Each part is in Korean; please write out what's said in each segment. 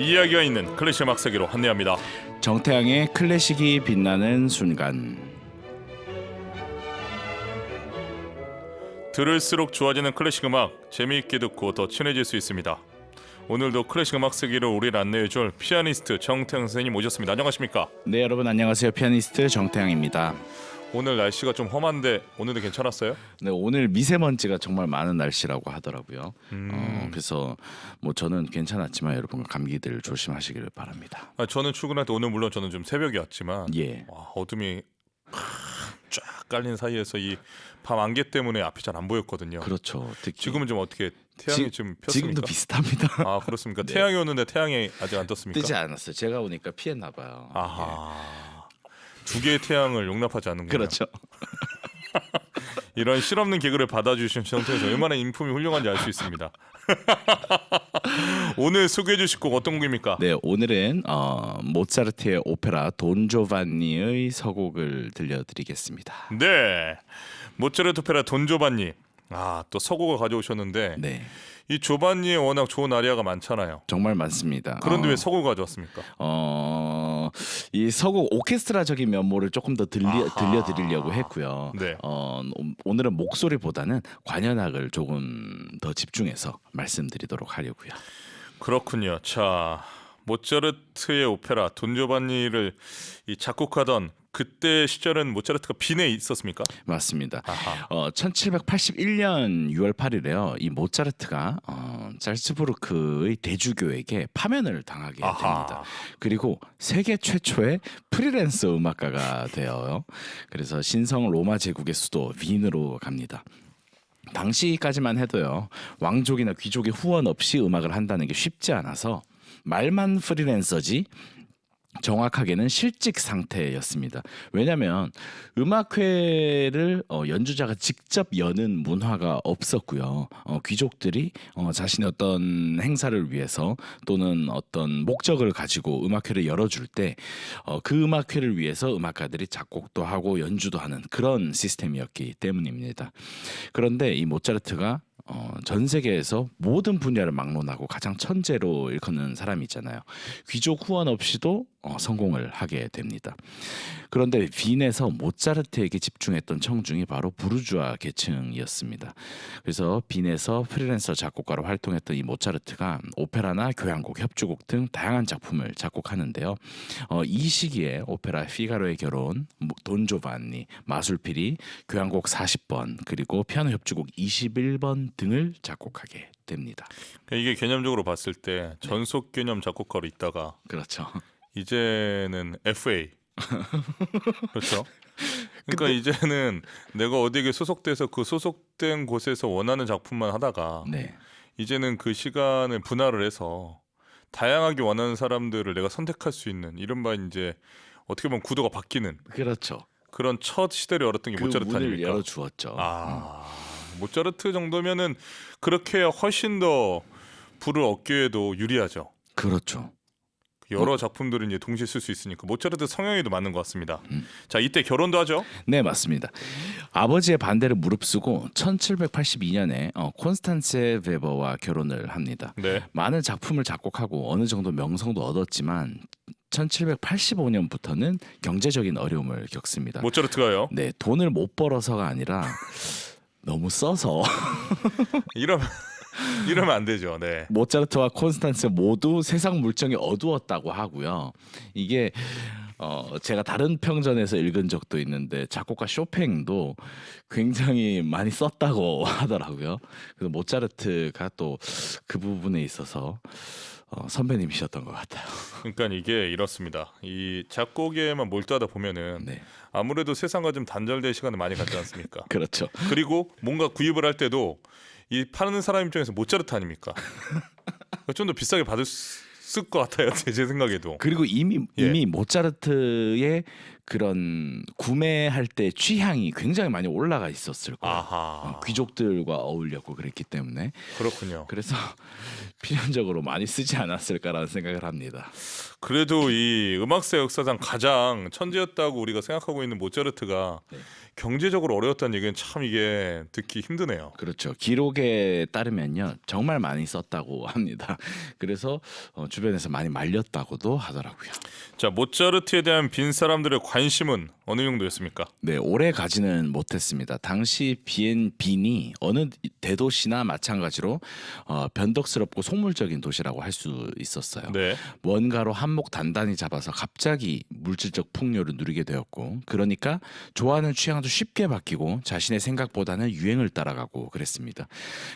이야기가 있는 클래식 음악 세계로 안내합니다. 정태양의 클래식이 빛나는 순간. 들을수록 좋아지는 클래식 음악, 재미있게 듣고 더 친해질 수 있습니다. 오늘도 클래식 음악 세계를 우리를 안내해줄 피아니스트 정태양 선생님 모셨습니다. 안녕하십니까? 네, 여러분 안녕하세요. 피아니스트 정태양입니다. 오늘 날씨가 좀 험한데 오늘도 괜찮았어요? 네, 오늘 미세먼지가 정말 많은 날씨라고 하더라고요. 그래서 뭐 저는 괜찮았지만 여러분 감기들 조심하시기를 바랍니다. 저는 출근할 때 오늘 물론 저는 좀 새벽이었지만 예. 어둠이 쫙 깔린 사이에서 이 밤 안개 때문에 앞이 잘 안 보였거든요. 그렇죠. 특히 지금은 좀 어떻게 태양이 좀 폈습니까? 지금도 비슷합니다. 아 그렇습니까? 네. 태양이 오는데 태양이 아직 안 떴습니까? 뜨지 않았어요. 제가 오니까 피했나 봐요. 아하. 두 개의 태양을 용납하지 않는군요. 그렇죠. 이런 실없는 개그를 받아주신 정태에서 얼마나 인품이 훌륭한지 알 수 있습니다. 오늘 소개해 주실 곡 어떤 곡입니까? 네, 오늘은 모차르트의 오페라 돈 조반니의 서곡을 들려드리겠습니다. 네, 모차르트 오페라 돈 조반니. 또 서곡을 가져오셨는데 네, 이 조반니에 워낙 좋은 아리아가 많잖아요. 정말 많습니다. 그런데 왜 서곡을 가져왔습니까? 이 서곡 오케스트라적인 면모를 조금 더 들려드리려고 했고요. 네. 오늘은 목소리보다는 관현악을 조금 더 집중해서 말씀드리도록 하려고요. 그렇군요. 자, 모차르트의 오페라 돈 조반니를 이 작곡하던 그때 시절은 모차르트가 빈에 있었습니까? 맞습니다. 아하. 1781년 6월 8일에요. 이 모차르트가 잘츠부르크의 대주교에게 파면을 당하게 아하. 됩니다. 그리고 세계 최초의 프리랜서 음악가가 되어요. 그래서 신성 로마 제국의 수도 빈으로 갑니다. 당시까지만 해도요, 왕족이나 귀족의 후원 없이 음악을 한다는 게 쉽지 않아서 말만 프리랜서지 정확하게는 실직 상태였습니다. 왜냐하면 음악회를 연주자가 직접 여는 문화가 없었고요. 귀족들이 자신의 어떤 행사를 위해서 또는 어떤 목적을 가지고 음악회를 열어줄 때 그 음악회를 위해서 음악가들이 작곡도 하고 연주도 하는 그런 시스템이었기 때문입니다. 그런데 이 모차르트가 전 세계에서 모든 분야를 막론하고 가장 천재로 일컫는 사람이 있잖아요. 귀족 후원 없이도 성공을 하게 됩니다. 그런데 빈에서 모차르트에게 집중했던 청중이 바로 부르주아 계층이었습니다. 그래서 빈에서 프리랜서 작곡가로 활동했던 이 모차르트가 오페라나 교향곡, 협주곡 등 다양한 작품을 작곡하는데요. 이 시기에 오페라 피가로의 결혼, 돈 조반니, 마술피리, 교향곡 40번 그리고 피아노 협주곡 21번 등을 작곡하게 됩니다. 이게 개념적으로 봤을 때 전속 개념 작곡가로 있다가 그렇죠. 이제는 FA 그렇죠. 그러니까 이제는 내가 어디에 소속돼서 그 소속된 곳에서 원하는 작품만 하다가 네. 이제는 그 시간을 분할을 해서 다양하게 원하는 사람들을 내가 선택할 수 있는 이른바 이제 어떻게 보면 구도가 바뀌는 그렇죠. 그런 첫 시대를 열었던 게 그 모차르트 문을 아닙니까? 열어주었죠. 모차르트 정도면은 그렇게 훨씬 더 부를 얻기에도 유리하죠. 그렇죠. 여러 작품들을 이제 동시에 쓸 수 있으니까 모차르트 성향에도 맞는 것 같습니다. 자, 이때 결혼도 하죠. 네, 맞습니다. 아버지의 반대를 무릅쓰고 1782년에 콘스탄체 베버와 결혼을 합니다. 네. 많은 작품을 작곡하고 어느 정도 명성도 얻었지만 1785년부터는 경제적인 어려움을 겪습니다. 모차르트가요. 네, 돈을 못 벌어서가 아니라 너무 써서 이러면 안 되죠. 네. 모차르트와 콘스탄츠 모두 세상 물정이 어두웠다고 하고요. 이게 제가 다른 평전에서 읽은 적도 있는데 작곡가 쇼팽도 굉장히 많이 썼다고 하더라고요. 그래서 모차르트가 또 그 부분에 있어서 선배님이셨던 것 같아요. 그러니까 이게 이렇습니다. 이 작곡에만 몰두하다 보면은 네, 아무래도 세상과 좀 단절될 시간을 많이 갖지 않습니까? 그렇죠. 그리고 뭔가 구입을 할 때도 이 파는 사람 입장에서 모차르트 아닙니까? 좀 더 비싸게 받았을 것 같아요. 제 생각에도. 그리고 이미 모차르트의 그런 구매할 때 취향이 굉장히 많이 올라가 있었을 거예요. 아하. 귀족들과 어울렸고 그랬기 때문에 그렇군요. 그래서 필연적으로 많이 쓰지 않았을까라는 생각을 합니다. 그래도 이 음악사 역사상 가장 천재였다고 우리가 생각하고 있는 모차르트가 네. 경제적으로 어려웠다는 얘기는 참 이게 듣기 힘드네요. 그렇죠. 기록에 따르면요, 정말 많이 썼다고 합니다. 그래서 주변에서 많이 말렸다고도 하더라고요. 자, 모차르트에 대한 빈 사람들의 관심은 어느 정도였습니까? 네, 오래 가지는 못했습니다. 당시 빈이 어느 대도시나 마찬가지로 변덕스럽고 속물적인 도시라고 할 수 있었어요. 네. 뭔가로 한몫 단단히 잡아서 갑자기 물질적 풍요를 누리게 되었고, 그러니까 좋아하는 취향도 쉽게 바뀌고 자신의 생각보다는 유행을 따라가고 그랬습니다.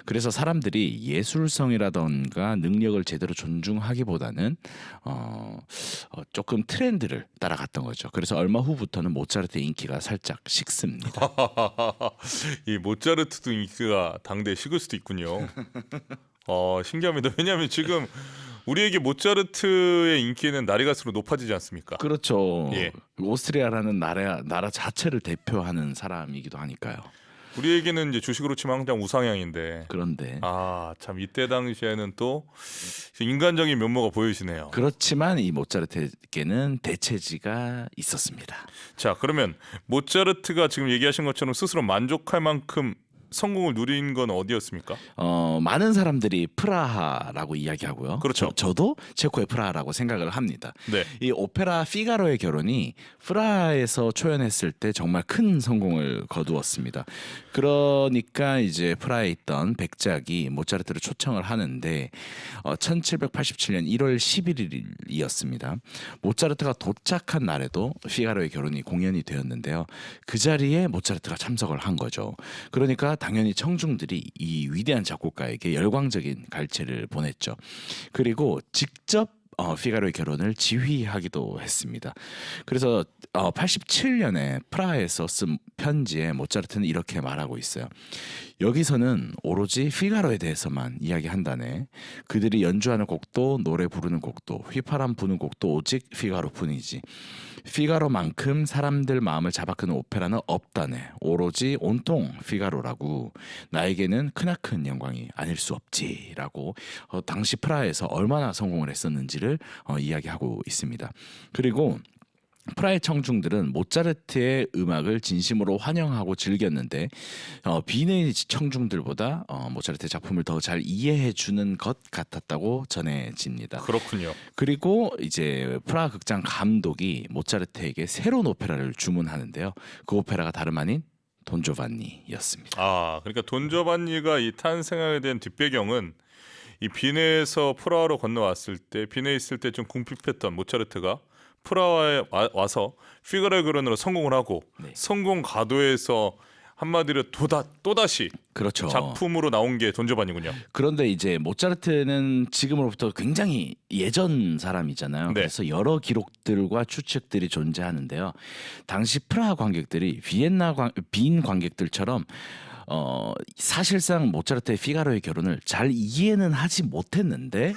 그래서 사람들이 예술성이라던가 능력을 제대로 존중하기보다는 조금 트렌드를 따라갔던 거죠. 그래서 얼마 후부터는 모차르트의 인기가 살짝 식습니다. 이 모차르트도 인기가 당대에 식을 수도 있군요. 신기합니다. 왜냐하면 지금 우리에게 모차르트의 인기는 날이 갈수록 높아지지 않습니까? 그렇죠. 예. 오스트리아라는 나라 자체를 대표하는 사람이기도 하니까요. 우리에게는 이제 주식으로 치면 항상 우상향인데. 그런데 참 이때 당시에는 또 인간적인 면모가 보여지네요. 그렇지만 이 모차르트에게는 대체지가 있었습니다. 자, 그러면 모차르트가 지금 얘기하신 것처럼 스스로 만족할 만큼 성공을 누린 건 어디였습니까? 많은 사람들이 프라하라고 이야기하고요. 그렇죠. 저도 체코의 프라하라고 생각을 합니다. 네. 이 오페라 피가로의 결혼이 프라하에서 초연했을 때 정말 큰 성공을 거두었습니다. 그러니까 이제 프라하에 있던 백작이 모차르트를 초청을 하는데 1787년 1월 11일이었습니다. 모차르트가 도착한 날에도 피가로의 결혼이 공연이 되었는데요. 그 자리에 모차르트가 참석을 한 거죠. 그러니까 당연히 청중들이 이 위대한 작곡가에게 열광적인 갈채를 보냈죠. 그리고 직접 피가로의 결혼을 지휘하기도 했습니다. 그래서 87년에 프라하에서 쓴 편지에 모차르트는 이렇게 말하고 있어요. 여기서는 오로지 피가로에 대해서만 이야기한다네. 그들이 연주하는 곡도 노래 부르는 곡도 휘파람 부는 곡도 오직 피가로뿐이지. 피가로만큼 사람들 마음을 잡아끄는 오페라는 없다네. 오로지 온통 피가로라고. 나에게는 크나큰 영광이 아닐 수 없지라고 당시 프라하에서 얼마나 성공을 했었는지를 이야기하고 있습니다. 그리고 프라하의 청중들은 모차르트의 음악을 진심으로 환영하고 즐겼는데 빈의 청중들보다 모차르트의 작품을 더 잘 이해해 주는 것 같았다고 전해집니다. 그렇군요. 그리고 이제 프라하 극장 감독이 모차르트에게 새로운 오페라를 주문하는데요. 그 오페라가 다름 아닌 돈조반니였습니다. 그러니까 돈조반니가 이 탄생하게 된 뒷배경은 이 빈에서 프라하로 건너왔을 때 빈에 있을 때 좀 궁핍했던 모차르트가 프라하에 와서 피가로의 결혼으로 성공을 하고 네. 성공 가도에서 한마디로 또다시 그렇죠. 작품으로 나온 게 돈조반이군요. 그런데 이제 모차르트는 지금으로부터 굉장히 예전 사람이잖아요. 네. 그래서 여러 기록들과 추측들이 존재하는데요. 당시 프라하 관객들이 빈 관객들처럼 사실상 모차르트의 피가로의 결혼을 잘 이해는 하지 못했는데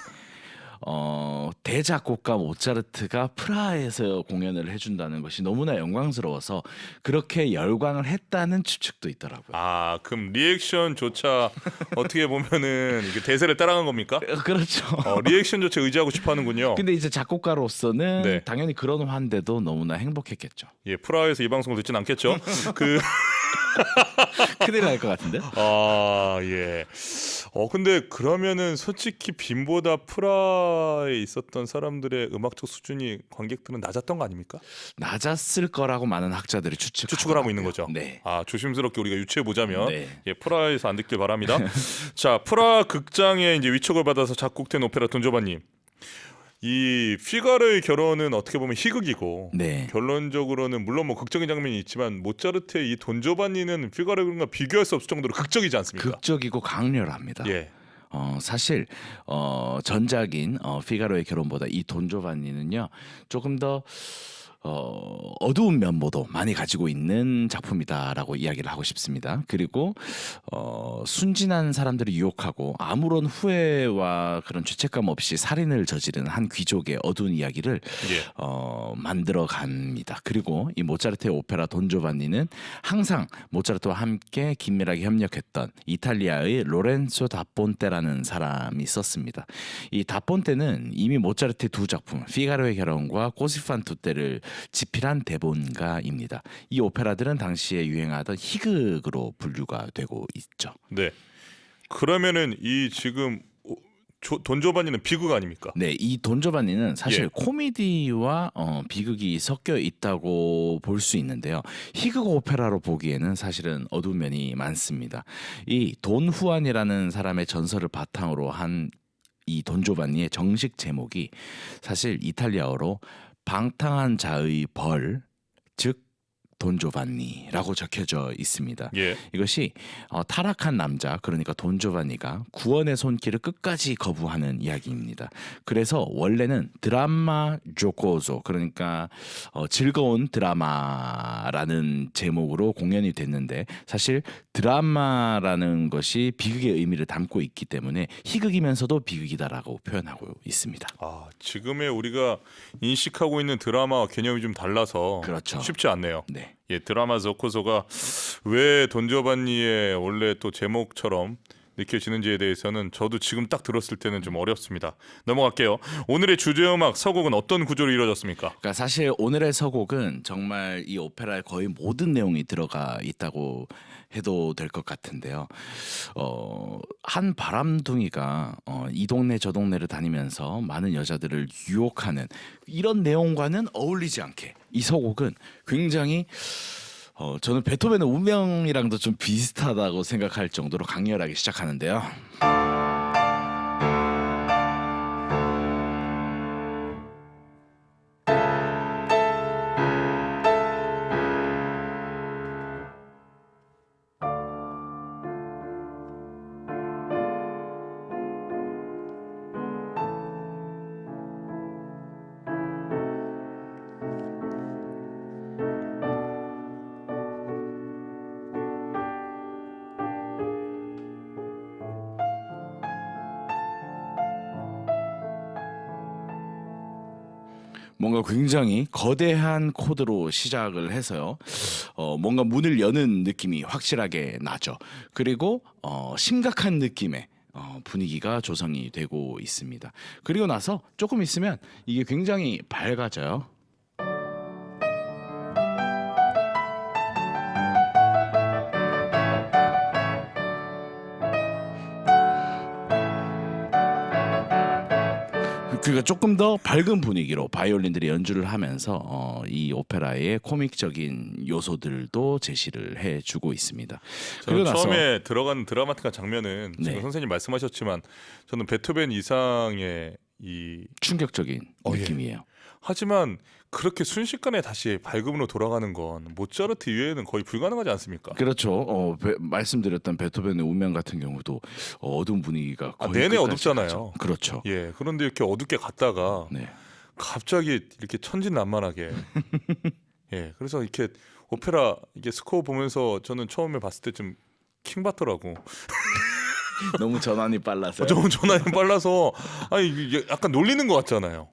대작곡가 모차르트가 프라하에서 공연을 해준다는 것이 너무나 영광스러워서 그렇게 열광을 했다는 추측도 있더라고요. 그럼 리액션조차 어떻게 보면은 이게 대세를 따라간 겁니까? 그렇죠. 리액션조차 의지하고 싶어하는군요. 근데 이제 작곡가로서는 네. 당연히 그런 환대도 너무나 행복했겠죠. 예, 프라하에서 이 방송을 듣진 않겠죠? 큰일 날 것 같은데? 예. 근데 그러면은 솔직히 빈보다 프라하에 있었던 사람들의 음악적 수준이 관객들은 낮았던 거 아닙니까? 낮았을 거라고 많은 학자들이 추측을 하고 있는 거죠. 네. 조심스럽게 우리가 유추해 보자면 네. 예, 프라하에서 안 듣길 바랍니다. 자, 프라하 극장에 이제 위촉을 받아서 작곡된 오페라 돈조반니. 이 피가로의 결혼은 어떻게 보면 희극이고 네. 결론적으로는 물론 뭐 극적인 장면이 있지만 모차르트의 이 돈조반니는 피가로의 결혼과 비교할 수 없을 정도로 극적이지 않습니까? 극적이고 강렬합니다. 예. 사실 전작인 피가로의 결혼보다 이 돈조반니는요 조금 더 어두운 면모도 많이 가지고 있는 작품이다라고 이야기를 하고 싶습니다. 그리고 순진한 사람들을 유혹하고 아무런 후회와 그런 죄책감 없이 살인을 저지른 한 귀족의 어두운 이야기를 만들어 갑니다. 그리고 이 모차르트의 오페라 돈조반니는 항상 모차르트와 함께 긴밀하게 협력했던 이탈리아의 로렌조 다폰테라는 사람이 썼습니다. 이 다폰테는 이미 모차르트의 두 작품 피가로의 결혼과 꼬시판 투테를 집필한 대본가입니다. 이 오페라들은 당시에 유행하던 희극으로 분류가 되고 있죠. 네. 그러면은 이 지금 돈조반니는 비극 아닙니까? 네, 이 돈조반니는 사실 예. 코미디와 비극이 섞여 있다고 볼 수 있는데요. 희극 오페라로 보기에는 사실은 어두운 면이 많습니다. 이 돈 후안이라는 사람의 전설을 바탕으로 한 이 돈조반니의 정식 제목이 사실 이탈리아어로 방탕한 자의 벌, 즉 돈조반니라고 적혀져 있습니다. 예. 이것이 타락한 남자, 그러니까 돈조반니가 구원의 손길을 끝까지 거부하는 이야기입니다. 그래서 원래는 드라마 조코소, 그러니까 즐거운 드라마라는 제목으로 공연이 됐는데, 사실 드라마라는 것이 비극의 의미를 담고 있기 때문에 희극이면서도 비극이다라고 표현하고 있습니다. 아, 지금의 우리가 인식하고 있는 드라마와 개념이 좀 달라서 그렇죠. 쉽지 않네요. 네. 예, 드라마 조코소가 왜 돈조반니의 원래 또 제목처럼 느껴지는지에 대해서는 저도 지금 딱 들었을 때는 좀 어렵습니다. 넘어갈게요. 오늘의 주제 음악 서곡은 어떤 구조로 이루어졌습니까? 그러니까 사실 오늘의 서곡은 정말 이 오페라의 거의 모든 내용이 들어가 있다고 해도 될 것 같은데요. 한 바람둥이가 이 동네 저 동네를 다니면서 많은 여자들을 유혹하는 이런 내용과는 어울리지 않게 이 서곡은 굉장히 저는 베토벤의 운명이랑도 좀 비슷하다고 생각할 정도로 강렬하게 시작하는데요. 뭔가 굉장히 거대한 코드로 시작을 해서요. 뭔가 문을 여는 느낌이 확실하게 나죠. 그리고 심각한 느낌의 분위기가 조성이 되고 있습니다. 그리고 나서 조금 있으면 이게 굉장히 밝아져요. 그러니까 조금 더 밝은 분위기로 바이올린들이 연주를 하면서 이 오페라의 코믹적인 요소들도 제시를 해주고 있습니다. 저는 그리고 나서 처음에 들어간 드라마틱한 장면은 네. 지금 선생님 말씀하셨지만 저는 베토벤 이상의 이 충격적인 예. 느낌이에요. 하지만 그렇게 순식간에 다시 밝음으로 돌아가는 건 모차르트 이외에는 거의 불가능하지 않습니까? 그렇죠. 말씀드렸던 베토벤의 운명 같은 경우도 어두운 분위기가 거의 내내 끝까지 어둡잖아요. 가죠. 그렇죠. 예, 그런데 이렇게 어둡게 갔다가 네. 갑자기 이렇게 천진난만하게 예, 그래서 이렇게 오페라 이게 스코어 보면서 저는 처음에 봤을 때 좀 킹받더라고. 너무 전환이 빨라서. 좀 전환이 빨라서 아니 이게 약간 놀리는 것 같잖아요.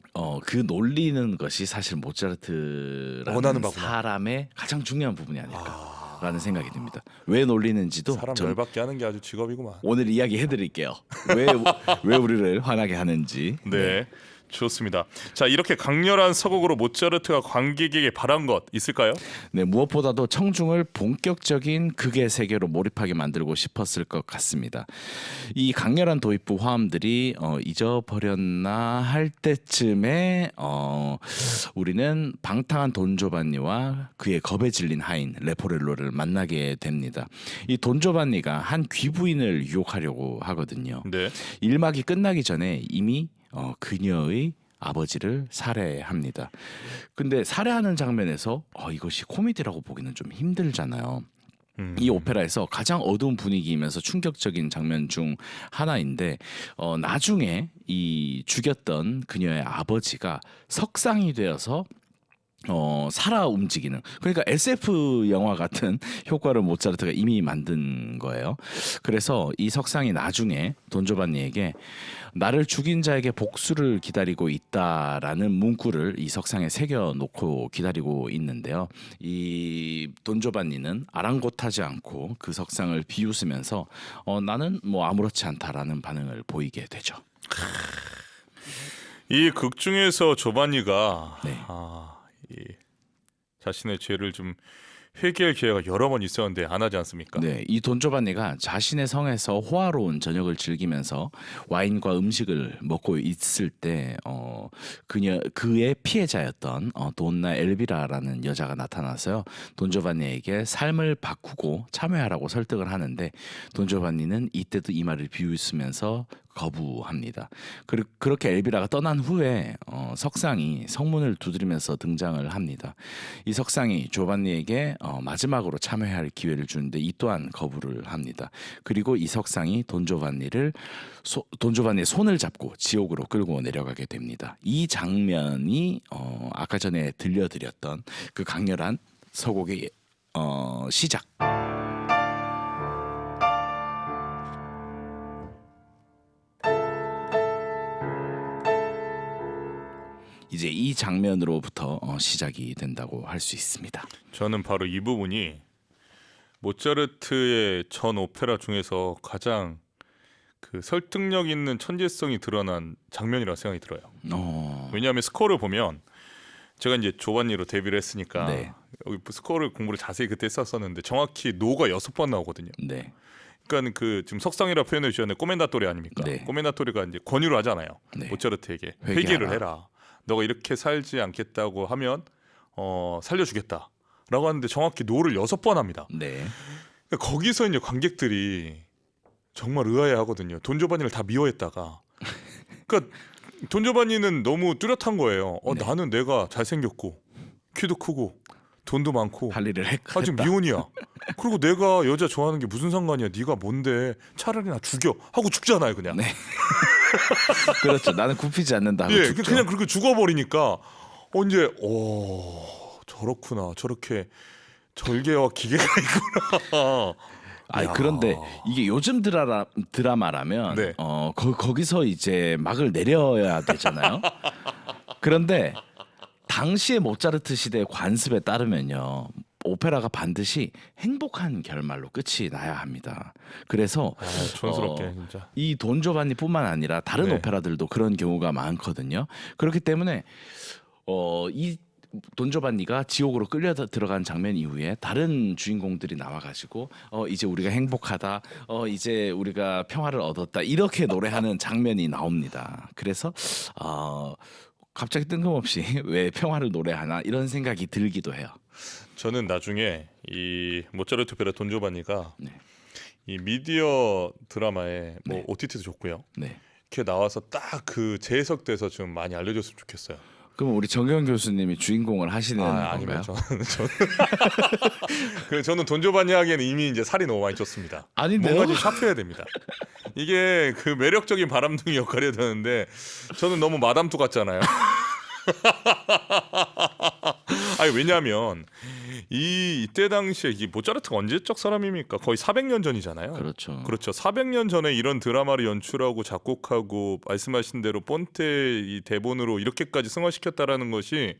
그 놀리는 것이 사실 모차르트라는 원하는 바구나. 사람의 가장 중요한 부분이 아닐까라는 생각이 듭니다. 왜 놀리는지도 사람 전 열받게 하는 게 아주 직업이구만. 오늘 이야기해드릴게요. 왜 우리를 화나게 하는지. 네. 좋습니다. 자, 이렇게 강렬한 서곡으로 모차르트가 관객에게 바란 것 있을까요? 네, 무엇보다도 청중을 본격적인 극의 세계로 몰입하게 만들고 싶었을 것 같습니다. 이 강렬한 도입부 화음들이 잊어버렸나 할 때쯤에 우리는 방탕한 돈조반니와 그의 겁에 질린 하인 레포렐로를 만나게 됩니다. 이 돈조반니가 한 귀부인을 유혹하려고 하거든요. 네. 일막이 끝나기 전에 이미 그녀의 아버지를 살해합니다. 근데 살해하는 장면에서 이것이 코미디라고 보기는 좀 힘들잖아요. 이 오페라에서 가장 어두운 분위기이면서 충격적인 장면 중 하나인데 나중에 이 죽였던 그녀의 아버지가 석상이 되어서 살아 움직이는, 그러니까 SF 영화 같은 효과를 모차르트가 이미 만든 거예요. 그래서 이 석상이 나중에 돈조반니에게 나를 죽인 자에게 복수를 기다리고 있다라는 문구를 이 석상에 새겨 놓고 기다리고 있는데요. 이 돈조반니는 아랑곳하지 않고 그 석상을 비웃으면서 나는 뭐 아무렇지 않다라는 반응을 보이게 되죠. 이 극 중에서 조반니가 네. 이 자신의 죄를 좀 회개할 기회가 여러 번 있었는데 안 하지 않습니까? 네, 이 돈조반니가 자신의 성에서 호화로운 저녁을 즐기면서 와인과 음식을 먹고 있을 때 그의 피해자였던 돈나 엘비라라는 여자가 나타나서요. 돈조반니에게 삶을 바꾸고 참여하라고 설득을 하는데 돈조반니는 이때도 이 말을 비웃으면서 거부합니다. 그렇게 엘비라가 떠난 후에 석상이 성문을 두드리면서 등장을 합니다. 이 석상이 조반니에게 마지막으로 참여할 기회를 주는데 이 또한 거부를 합니다. 그리고 이 석상이 돈조반니의 손을 잡고 지옥으로 끌고 내려가게 됩니다. 이 장면이 아까 전에 들려드렸던 그 강렬한 서곡의 시작. 이제 이 장면으로부터 시작이 된다고 할 수 있습니다. 저는 바로 이 부분이 모차르트의 전 오페라 중에서 가장 그 설득력 있는 천재성이 드러난 장면이라고 생각이 들어요. 왜냐하면 스코어를 보면 제가 이제 조반니로 데뷔를 했으니까 네. 여기 스코어를 공부를 자세히 그때 했었는데 정확히 노가 6번 나오거든요. 네. 그러니까 그 지금 석상이라 표현해 주셨는데 꼬멘다토리 아닙니까? 네. 꼬멘다토리가 이제 권유를 하잖아요. 네. 모차르트에게 회개하라. 회개를 해라. 너가 이렇게 살지 않겠다고 하면 살려주겠다라고 하는데 정확히 노를 6번 합니다. 네. 그러니까 거기서 이제 관객들이 정말 의아해하거든요. 돈조반니를 다 미워했다가, 그러니까 돈조반니는 너무 뚜렷한 거예요. 네. 나는 내가 잘생겼고 키도 크고 돈도 많고 할 일을 했다. 아직 미혼이야. 그리고 내가 여자 좋아하는 게 무슨 상관이야? 네가 뭔데? 차라리 나 죽여 하고 죽잖아요, 그냥. 네. 그렇죠. 나는 굽히지 않는다 하고 예, 죽죠. 그냥 그렇게 죽어버리니까 이제 저렇구나. 저렇게 절개와 기계가 있구나. 아니 야. 그런데 이게 요즘 드라마라면 네. 거기서 이제 막을 내려야 되잖아요. 그런데 당시의 모차르트 시대의 관습에 따르면요. 오페라가 반드시 행복한 결말로 끝이 나야 합니다. 그래서 촌스럽게 진짜. 이 돈조반니뿐만 아니라 다른 네. 오페라들도 그런 경우가 많거든요. 그렇기 때문에 이 돈조반니가 지옥으로 끌려 들어간 장면 이후에 다른 주인공들이 나와가지고 이제 우리가 행복하다, 이제 우리가 평화를 얻었다 이렇게 노래하는 장면이 나옵니다. 그래서 갑자기 뜬금없이 왜 평화를 노래하나 이런 생각이 들기도 해요. 저는 나중에 이 모차르트 오페라 돈조반니가 네. 이 미디어 드라마에 뭐 네. OTT도 좋고요. 네. 이렇게 나와서 딱 그 재해석돼서 좀 많이 알려줬으면 좋겠어요. 그럼 우리 정경 교수님이 주인공을 하시는 건가요? 아니면 저는 돈조반니 하기에는 이미 이제 살이 너무 많이 쪘습니다. 아닌데요? 뭔가 좀 샤프해야 됩니다. 이게 그 매력적인 바람둥이 역할이 해야 되는데 저는 너무 마담투 같잖아요. 아니 왜냐하면 이때 당시에 이 모차르트가 언제적 사람입니까? 거의 400년 전이잖아요. 그렇죠. 그렇죠. 400년 전에 이런 드라마를 연출하고 작곡하고 말씀하신 대로 폰테 이 대본으로 이렇게까지 승화시켰다라는 것이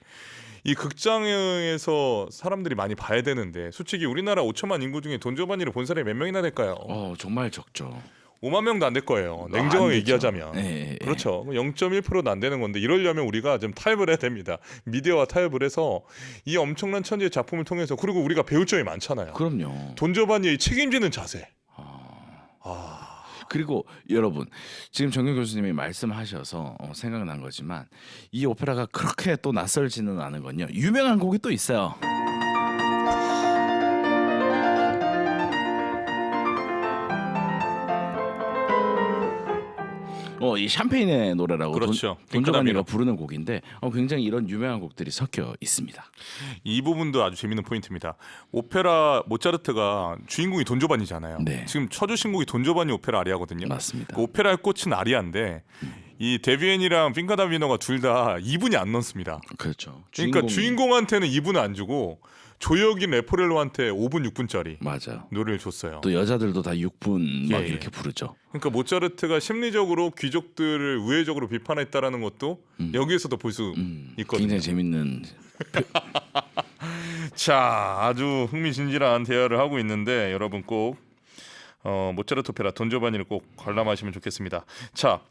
이 극장에서 사람들이 많이 봐야 되는데 솔직히 우리나라 5천만 인구 중에 돈조반니를 본 사람이 몇 명이나 될까요? 정말 적죠. 5만 명도 안 될 거예요. 안 냉정하게 되죠. 얘기하자면. 네, 그렇죠. 0.1%도 안 되는 건데 이러려면 우리가 좀 타협을 해야 됩니다. 미디어와 타협을 해서 이 엄청난 천재의 작품을 통해서 그리고 우리가 배울 점이 많잖아요. 그럼요. 돈조반니의 책임지는 자세. 그리고 여러분 지금 정경 교수님이 말씀하셔서 생각난 거지만 이 오페라가 그렇게 또 낯설지는 않은 건요. 유명한 곡이 또 있어요. 이 샴페인의 노래라고 그렇죠. 돈조반니가 부르는 곡인데 굉장히 이런 유명한 곡들이 섞여 있습니다. 이 부분도 아주 재밌는 포인트입니다. 오페라 모차르트가 주인공이 돈조반니잖아요. 네. 지금 쳐주신 곡이 돈조반니 오페라 아리아거든요. 맞습니다. 그 오페라의 꽃은 아리아인데 이 데뷔엔이랑 핑카다비노가 둘 다 2분이 안 넘습니다. 그렇죠. 그러니까 주인공한테는 2분을 안 주고 조혁인 레포렐로한테 5분 6분짜리 맞아요. 노래를 줬어요. 또 여자들도 다 6분 막 예, 예. 이렇게 부르죠. 그러니까 모차르트가 심리적으로 귀족들을 우회적으로 비판했다라는 것도 여기에서도 볼 수 있거든요. 굉장히 재밌는 자, 아주 흥미진진한 대화를 하고 있는데 여러분 꼭 모차르트 오페라 돈조바니를 꼭 관람하시면 좋겠습니다. 자,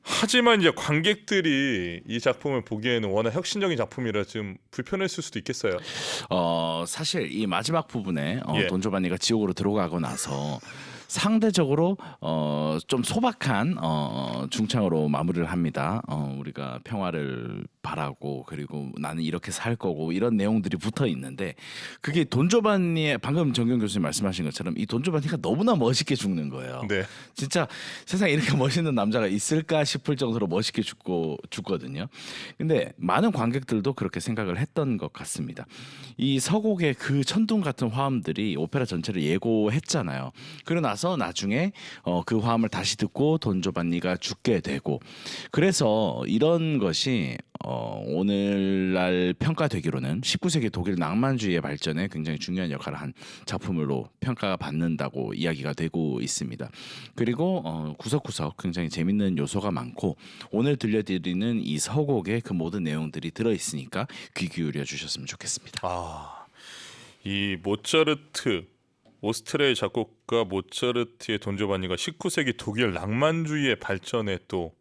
하지만 이제 관객들이 이 작품을 보기에는 워낙 혁신적인 작품이라 좀 불편했을 수도 있겠어요. 사실 이 마지막 부분에 예. 돈조바니가 지옥으로 들어가고 나서 상대적으로 좀 소박한 중창으로 마무리를 합니다. 우리가 평화를 바라고 그리고 나는 이렇게 살 거고 이런 내용들이 붙어 있는데 그게 돈조바니의 방금 정경 교수님 말씀하신 것처럼 이 돈조바니가 너무나 멋있게 죽는 거예요. 네. 진짜 세상에 이렇게 멋있는 남자가 있을까 싶을 정도로 멋있게 죽거든요. 근데 많은 관객들도 그렇게 생각을 했던 것 같습니다. 이 서곡의 그 천둥 같은 화음들이 오페라 전체를 예고했잖아요. 그러고 나서 나중에 그 화음을 다시 듣고 돈조반니가 죽게 되고 그래서 이런 것이 오늘날 평가되기로는 19세기 독일 낭만주의의 발전에 굉장히 중요한 역할을 한 작품으로 평가가 받는다고 이야기가 되고 있습니다. 그리고 구석구석 굉장히 재밌는 요소가 많고 오늘 들려드리는 이 서곡의 그 모든 내용들이 들어있으니까 귀 기울여 주셨으면 좋겠습니다. 이 모차르트 오스트리아의 작곡가 모차르트의 돈조바니가 19세기 독일 낭만주의의 발전에 또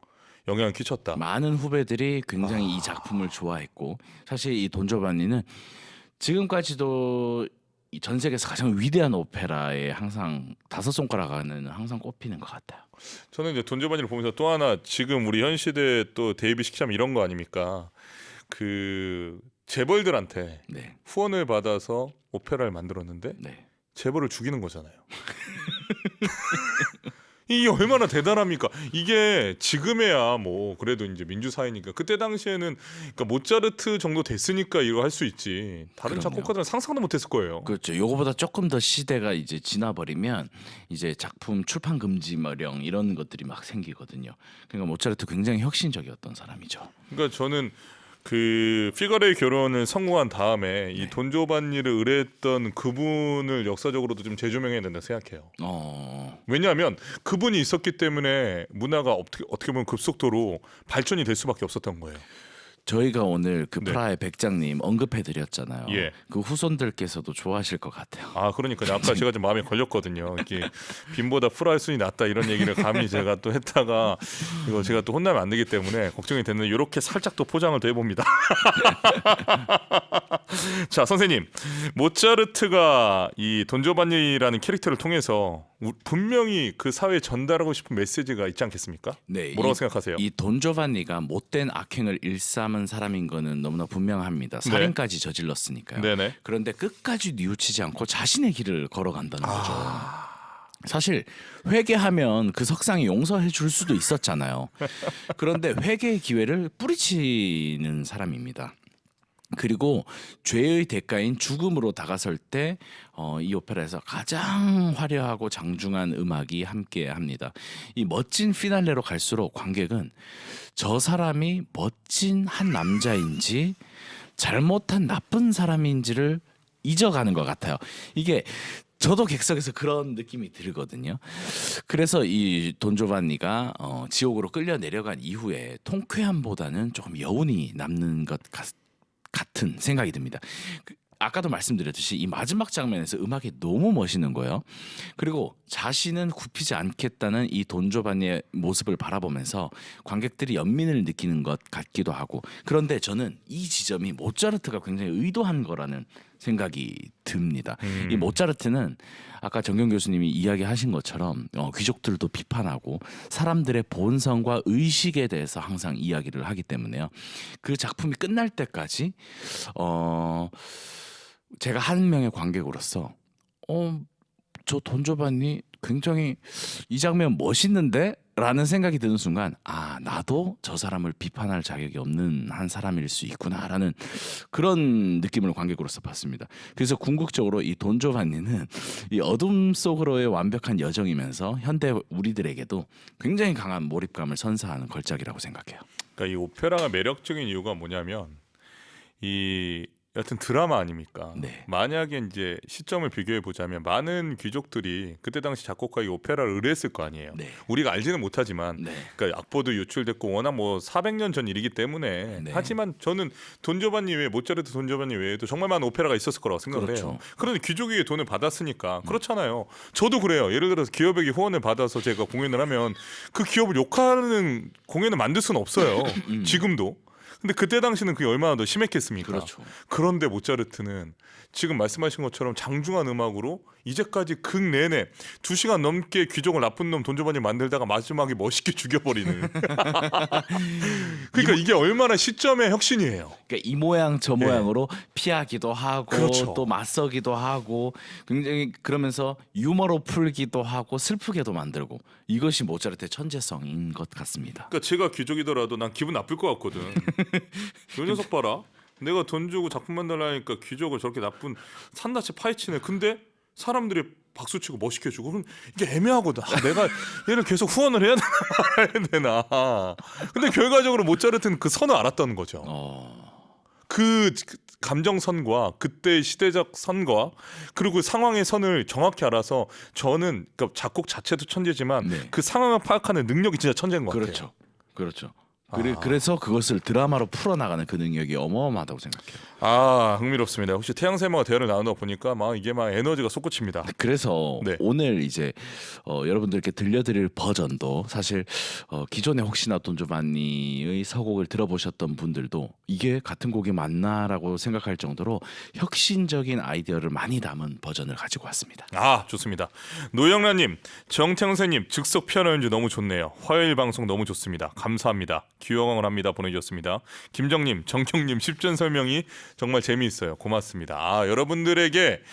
영향을 끼쳤다. 많은 후배들이 굉장히 이 작품을 좋아했고 사실 이 돈조바니는 지금까지도 전 세계에서 가장 위대한 오페라에 항상 5손가락 안에는 항상 꼽히는 것 같아요. 저는 이제 돈조바니를 보면서 또 하나 지금 우리 현 시대에 또 대입을 시키자면 이런 거 아닙니까? 그 재벌들한테 네. 후원을 받아서 오페라를 만들었는데 네. 재벌을 죽이는 거잖아요. 이게 얼마나 대단합니까? 이게 지금에야 뭐 그래도 이제 민주사회니까 그때 당시에는 그러니까 모차르트 정도 됐으니까 이거 할 수 있지. 다른 그럼요. 작곡가들은 상상도 못했을 거예요. 그렇죠. 요거보다 조금 더 시대가 이제 지나버리면 이제 작품 출판 금지령 이런 것들이 막 생기거든요. 그러니까 모차르트 굉장히 혁신적이었던 사람이죠. 그러니까 저는 그 피가로의 결혼을 성공한 다음에 이 돈조반니를 의뢰했던 그분을 역사적으로도 좀 재조명해야 된다 생각해요. 왜냐하면 그분이 있었기 때문에 문화가 어떻게 보면 급속도로 발전이 될 수밖에 없었던 거예요. 저희가 오늘 그 네. 프라하의 백장님 언급해드렸잖아요. 예. 그 후손들께서도 좋아하실 것 같아요. 그러니까 아까 제가 좀 마음에 걸렸거든요. 이게 빈보다 프라할 순이 낫다 이런 얘기를 감히 제가 또 했다가 이거 제가 또 혼나면 안 되기 때문에 걱정이 됐는데 이렇게 살짝 또 포장을 더 해봅니다. 자, 선생님, 모차르트가 이 돈조반니라는 캐릭터를 통해서 분명히 그 사회에 전달하고 싶은 메시지가 있지 않겠습니까? 네, 뭐라고 생각하세요? 이 돈조반니가 못된 악행을 일삼은 사람인 거는 너무나 분명합니다. 살인까지 저질렀으니까요. 네네. 그런데 끝까지 뉘우치지 않고 자신의 길을 걸어간다는 거죠. 사실 회개하면 그 석상이 용서해 줄 수도 있었잖아요. 그런데 회개의 기회를 뿌리치는 사람입니다. 그리고 죄의 대가인 죽음으로 다가설 때 이 오페라에서 가장 화려하고 장중한 음악이 함께합니다. 이 멋진 피날레로 갈수록 관객은 저 사람이 멋진 한 남자인지 잘못한 나쁜 사람인지를 잊어가는 것 같아요. 이게 저도 객석에서 그런 느낌이 들거든요. 그래서 이 돈조반니가 지옥으로 끌려 내려간 이후에 통쾌함보다는 조금 여운이 남는 것 같은 생각이 듭니다. 아까도 말씀드렸듯이 이 마지막 장면에서 음악이 너무 멋있는 거예요. 그리고 자신은 굽히지 않겠다는 이 돈조반니의 모습을 바라보면서 관객들이 연민을 느끼는 것 같기도 하고 그런데 저는 이 지점이 모차르트가 굉장히 의도한 거라는 생각이 듭니다. 이 모차르트는 아까 정경 교수님이 이야기하신 것처럼 귀족들도 비판하고 사람들의 본성과 의식에 대해서 항상 이야기를 하기 때문에요. 그 작품이 끝날 때까지 제가 한 명의 관객으로서 저 돈조반니 굉장히 이 장면 멋있는데? 라는 생각이 드는 순간 나도 저 사람을 비판할 자격이 없는 한 사람일 수 있구나라는 그런 느낌을 관객으로서 받습니다. 그래서 궁극적으로 이 돈조반니는 이 어둠 속으로의 완벽한 여정이면서 현대 우리들에게도 굉장히 강한 몰입감을 선사하는 걸작이라고 생각해요. 그러니까 이 오페라가 매력적인 이유가 뭐냐면 이 여튼 드라마 아닙니까? 네. 만약에 이제 시점을 비교해 보자면 많은 귀족들이 그때 당시 작곡가의 오페라를 의뢰했을 거 아니에요. 네. 우리가 알지는 못하지만 네. 그러니까 악보도 유출됐고 워낙 뭐 400년 전 일이기 때문에 네. 하지만 저는 돈조반니 외에 모차르트 돈조반니 외에도 정말 많은 오페라가 있었을 거라고 생각을 그렇죠. 해요. 그런데 귀족이 돈을 받았으니까 그렇잖아요. 저도 그래요. 예를 들어서 기업에게 후원을 받아서 제가 공연을 하면 그 기업을 욕하는 공연을 만들 수는 없어요. 지금도. 근데 그때 당시는 그게 얼마나 더 심했겠습니까? 그렇죠. 그런데 모차르트는 지금 말씀하신 것처럼 장중한 음악으로 이제까지 극 내내 2시간 넘게 귀족을 나쁜 놈 돈조반니 만들다가 마지막에 멋있게 죽여버리는. 그러니까 이게 얼마나 시점의 혁신이에요. 그러니까 이 모양 저 모양으로 피하기도 하고 그렇죠. 또 맞서기도 하고 굉장히 그러면서 유머로 풀기도 하고 슬프게도 만들고 이것이 모차르트의 천재성인 것 같습니다. 그러니까 제가 귀족이더라도 난 기분 나쁠 것 같거든. 요 녀석 봐라. 내가 돈 주고 작품 만들라니까 귀족을 저렇게 나쁜 산다치 파헤치네. 근데 사람들이 박수치고 멋있게 해주고 그럼 이게 애매하거든. 내가 얘를 계속 후원을 해야 되나 말아야 되나. 근데 결과적으로 모차르트는 그 선을 알았다는 거죠. 그 감정선과 그때 시대적 선과 그리고 상황의 선을 정확히 알아서 저는 그러니까 작곡 자체도 천재지만 네. 그 상황을 파악하는 능력이 진짜 천재인 것 같아요. 그렇죠. 그렇죠. 그래서 그것을 드라마로 풀어나가는 그 능력이 어마어마하다고 생각해요. 아 흥미롭습니다. 혹시 태양세마가 대화를 나누다 보니까 막 이게 막 에너지가 솟구칩니다. 그래서 네. 오늘 이제 여러분들께 들려드릴 버전도 사실 기존에 혹시나 돈조반니의 서곡을 들어보셨던 분들도 이게 같은 곡이 맞나라고 생각할 정도로 혁신적인 아이디어를 많이 담은 버전을 가지고 왔습니다. 아 좋습니다. 노영란님, 정태영세님 즉석 피아노 연주 너무 좋네요. 화요일 방송 너무 좋습니다. 감사합니다. 귀여워을 합니다 보내주셨습니다. 김정님, 정경님 10전 설명이 정말 재미있어요. 고맙습니다. 아 여러분들에게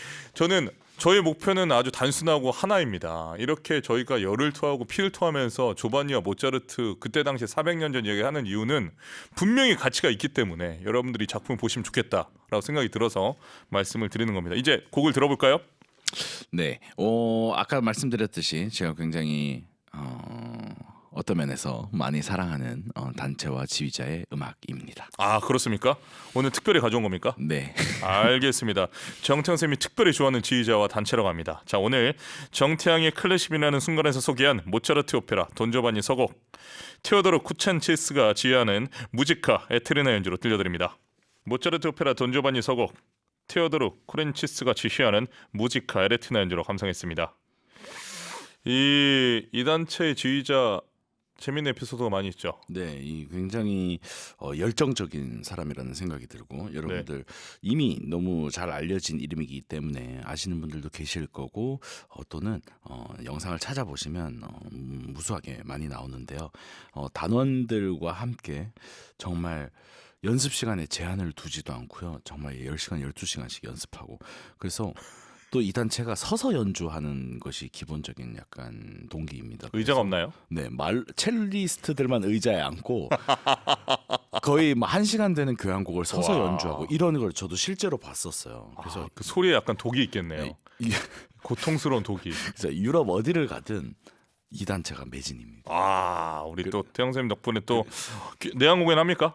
저의 목표는 아주 단순하고 하나입니다. 이렇게 저희가 열을 토하고 피를 토하면서 조반니와 모차르트 그때 당시 400년 전 얘기하는 이유는 분명히 가치가 있기 때문에 여러분들이 작품을 보시면 좋겠다라고 생각이 들어서 말씀을 드리는 겁니다. 이제 곡을 들어볼까요? 네, 아까 말씀드렸듯이 제가 굉장히 어떤 면에서 많이 사랑하는 단체와 지휘자의 음악입니다. 아 그렇습니까? 오늘 특별히 가져온 겁니까? 네, 알겠습니다. 정태양 쌤이 특별히 좋아하는 지휘자와 단체라고 합니다. 자 오늘 정태양의 클래식이라는 순간에서 소개한 모차르트 오페라 돈조반니 서곡 테오도르 쿠첸치스가 지휘하는 무지카 에테르나 연주로 들려드립니다. 모차르트 오페라 돈조반니 서곡 테오도르 쿠렌치스가 지휘하는 무지카 에레티나 연주로 감상했습니다. 이 단체의 지휘자 재밌는 에피소드가 많이 있죠. 네, 이 굉장히 열정적인 사람이라는 생각이 들고 여러분들 이미 너무 잘 알려진 이름이기 때문에 아시는 분들도 계실 거고 또는 영상을 찾아보시면 무수하게 많이 나오는데요. 단원들과 함께 정말 연습 시간에 제한을 두지도 않고요. 정말 10시간, 12시간씩 연습하고 그래서 또 이 단체가 서서 연주하는 것이 기본적인 약간 동기입니다. 의자가 없나요? 네, 첼리스트들만 의자에 앉고 거의 1시간 되는 교향곡을 서서 와. 연주하고 이런 걸 저도 실제로 봤었어요. 그래서 그 소리에 약간 독이 있겠네요. 이게 고통스러운 독이. 진짜 유럽 어디를 가든 이 단체가 매진입니다. 아 우리 또 태영 쌤 덕분에 또 내한 공연 합니까?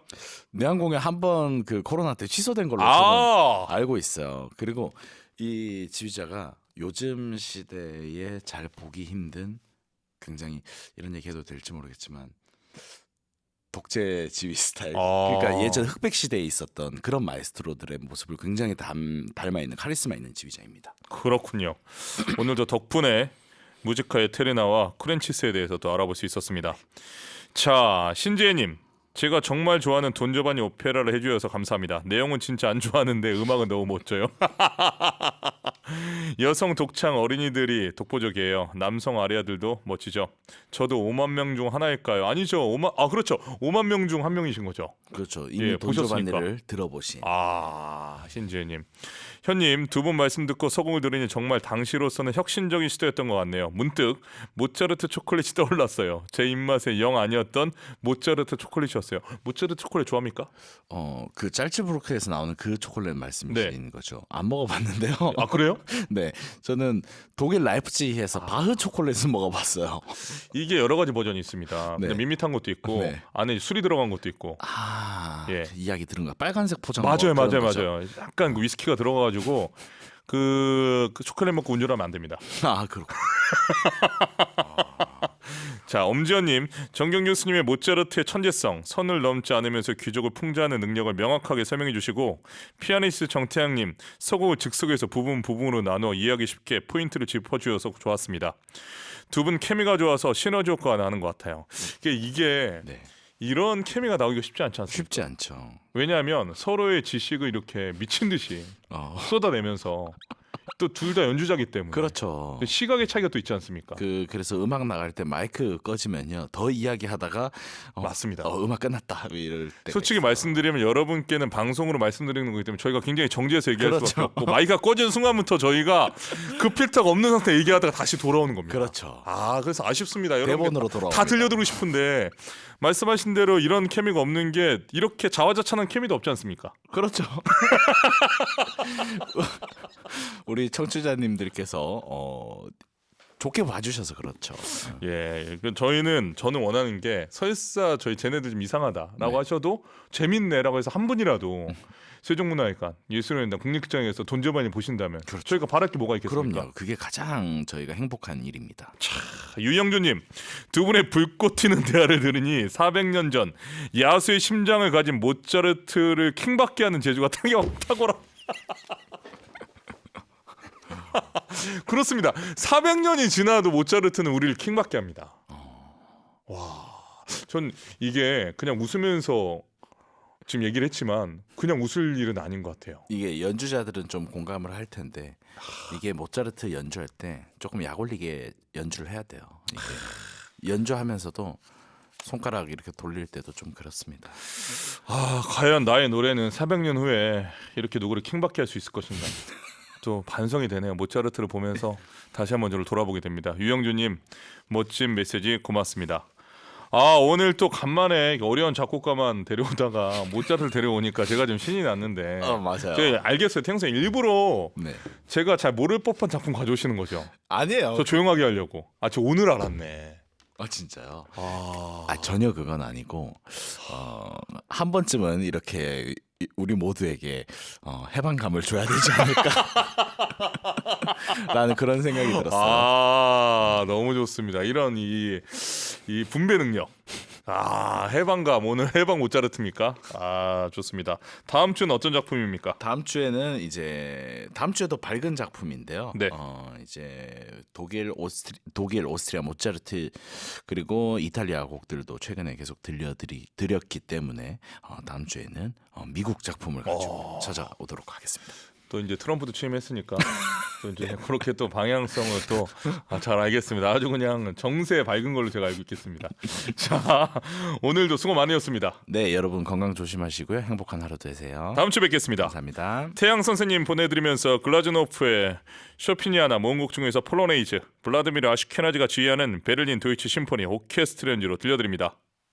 내한공연 한번 그 코로나 때 취소된 걸로 아 저는 알고 있어요. 그리고 이 지휘자가 요즘 시대에 잘 보기 힘든 굉장히 이런 얘기해도 될지 모르겠지만 독재 지휘 스타일. 그러니까 예전 흑백 시대에 있었던 그런 마에스트로들의 모습을 굉장히 닮아 있는 카리스마 있는 지휘자입니다. 그렇군요. 오늘도 덕분에 무지카의 테레나와 쿠렌치스에 대해서 또 알아볼 수 있었습니다. 자 신지혜님, 제가 정말 좋아하는 돈조반니 오페라를 해주셔서 감사합니다. 내용은 진짜 안 좋아하는데 음악은 너무 멋져요. 여성 독창 어린이들이 독보적이에요. 남성 아리아들도 멋지죠. 저도 5만 명 중 하나일까요? 아니죠. 그렇죠. 5만 명 중 한 명이신 거죠. 그렇죠. 이미 보셨으니까. 돈조반니를 들어보신. 신지혜님, 현님 두 분 말씀 듣고 서곡을 들으니 정말 당시로서는 혁신적인 시도였던 것 같네요. 문득 모차르트 초콜릿이 떠올랐어요. 제 입맛에 영 아니었던 모차르트 초콜릿이었어요. 모차르트 초콜릿 좋아합니까? 그 짤츠부르크에서 나오는 그 초콜릿 말씀이신 거죠. 안 먹어봤는데요. 아 그래요? 네, 네, 저는 독일 라이프치히에서 바흐 초콜릿을 먹어봤어요. 이게 여러 가지 버전이 있습니다. 네. 근데 밋밋한 것도 있고 네. 안에 술이 들어간 것도 있고. 예. 이야기 들은 거 빨간색 포장. 맞아요. 약간 그 위스키가 들어가가지고 그 초콜릿 먹고 운전하면 안 됩니다. 아, 그렇고. 자, 엄지연님, 정경 교수님의 모차르트의 천재성, 선을 넘지 않으면서 귀족을 풍자하는 능력을 명확하게 설명해 주시고, 피아니스트 정태양님, 서곡을 즉석에서 부분으로 나눠 이해하기 쉽게 포인트를 짚어주셔서 좋았습니다. 두 분 케미가 좋아서 시너지 효과가 나는 것 같아요. 이게 네. 이런 케미가 나오기가 쉽지 않지 않습니까? 쉽지 않죠. 왜냐하면 서로의 지식을 이렇게 미친 듯이 쏟아내면서 또 둘 다 연주자기 때문에 그렇죠. 시각의 차이가 또 있지 않습니까? 그래서 음악 나갈 때 마이크 꺼지면요 더 이야기하다가 맞습니다. 음악 끝났다 이럴 때. 솔직히 말씀드리면 여러분께는 방송으로 말씀드리는 거기 때문에 저희가 굉장히 정지해서 얘기할 그렇죠. 수밖에 없고 마이크가 꺼진 순간부터 저희가 그 필터가 없는 상태 얘기하다가 다시 돌아오는 겁니다. 그렇죠. 그래서 아쉽습니다. 대본으로 여러분 돌아옵니다. 다 들려드리고 싶은데 말씀하신 대로 이런 케미가 없는 게 이렇게 자화자찬한 케미도 없지 않습니까? 그렇죠. 우리 청취자님들께서 좋게 봐주셔서 그렇죠. 예, 저는 원하는 게 설사 저희 쟤네들 좀 이상하다라고 네. 하셔도 재밌네라고 해서 한 분이라도 세종문화회관, 예술연단, 국립극장에서 돈 좀 많이 보신다면 저희가 바랄 게 뭐가 있겠습니까? 그럼요. 그게 가장 저희가 행복한 일입니다. 유영주님, 두 분의 불꽃 튀는 대화를 들으니 400년 전 야수의 심장을 가진 모차르트를 킹받게 하는 재주가 탁월한 그렇습니다. 400년이 지나도 모차르트는 우리를 킹받게 합니다. 전 이게 그냥 웃으면서 지금 얘기를 했지만 그냥 웃을 일은 아닌 것 같아요. 이게 연주자들은 좀 공감을 할 텐데 이게 모차르트 연주할 때 조금 약 올리게 연주를 해야 돼요. 이게 연주하면서도 손가락 이렇게 돌릴 때도 좀 그렇습니다. 과연 나의 노래는 400년 후에 이렇게 누구를 킹받게 할 수 있을 것인가? 또 반성이 되네요. 모차르트를 보면서 다시 한번 저를 돌아보게 됩니다. 유영주님, 멋진 메시지 고맙습니다. 오늘 또 간만에 어려운 작곡가만 데려오다가 모차르트를 데려오니까 제가 좀 신이 났는데 맞아요. 제가 알겠어요. 탱생 일부러 네. 제가 잘 모를 법한 작품 가져오시는 거죠. 아니에요. 저 조용하게 하려고. 저 오늘 알았네. 진짜요? 전혀 그건 아니고 한 번쯤은 이렇게 우리 모두에게 해방감을 줘야 되지 않을까라는 그런 생각이 들었어요. 너무 좋습니다. 이런 이 분배 능력. 해방감. 오늘 해방 모차르트입니까? 좋습니다. 다음 주는 어떤 작품입니까? 다음 주에는 다음 주에도 밝은 작품인데요. 네. 이제 독일, 오스트리아 모차르트 그리고 이탈리아 곡들도 최근에 계속 들렸기 때문에 다음 주에는 미국 작품을 가지고 찾아오도록 하겠습니다. 또 이제 트럼프도 취임했으니까 또 이제 그렇게 또 방향성을 또 잘 알겠습니다. 아주 그냥 정세 밝은 걸로 제가 알고 있겠습니다. 자, 오늘도 수고 많으셨습니다. 네, 여러분 건강 조심하시고요. 행복한 하루 되세요. 다음 주 뵙겠습니다. 감사합니다. 태양 선생님 보내드리면서 글라즈노프의 쇼피니아나 모음곡 중에서 폴로네이즈, 블라드미르 아슈케나지가 지휘하는 베를린 도이치 심포니 오케스트라 연주로 들려드립니다.